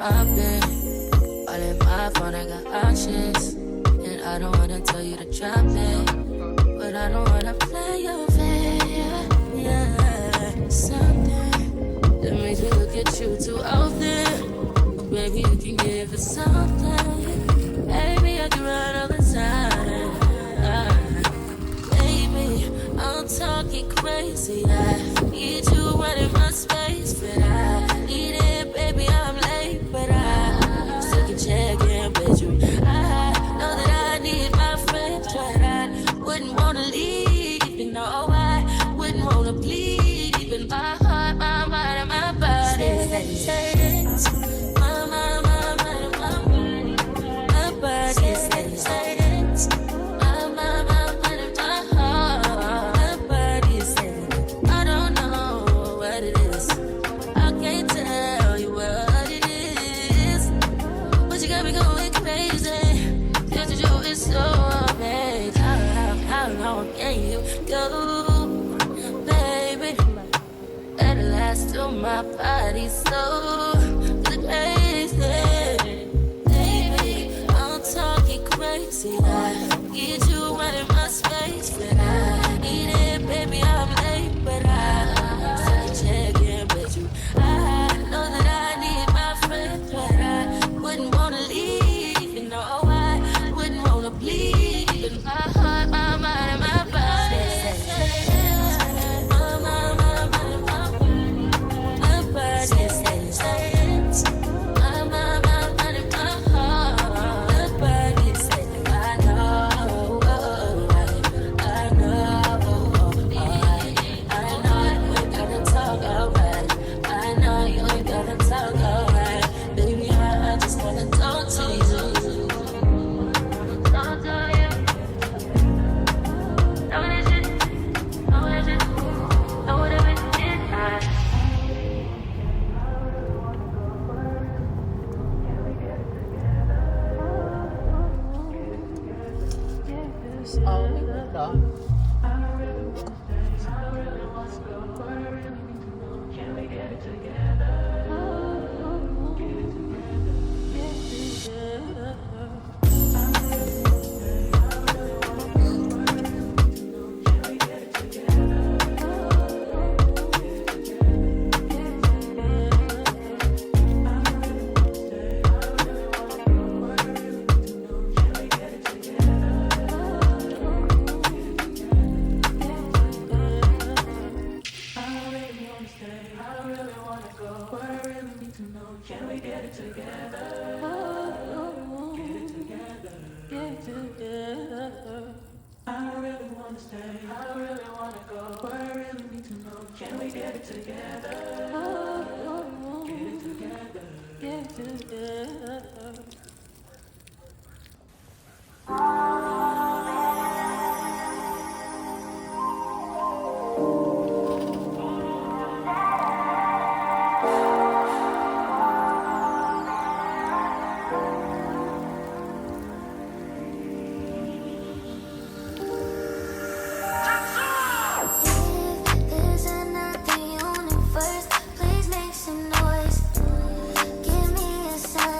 I've been all in my phone, I got options. And I don't wanna tell you to drop it, but I don't wanna play your fair. Yeah, something that makes me look at you too often. Baby, you can give it something. Baby, I can run all the time. Baby, I'm talking crazy. I need you running my space, but I need it, baby. I'm late, but I still can check in with you. I know that I need my friends, but I wouldn't wanna leave. You know, I wouldn't wanna bleed. Even my heart, my mind, and my body. Say it. My body's so crazy. Baby, I'm talking crazy. I need you running my space, but I need it, baby. I'm late, but I still check in with you. I know that I need my friends, but I wouldn't wanna leave. You know, I wouldn't wanna bleed. Even my heart, my mind, and my body. Please make some noise. Give me a sign.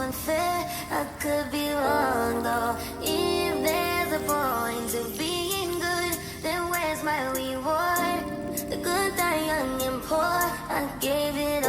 unfair. I could be wrong though. If there's a point to being good, then where's my reward? The good, die young and poor, I gave it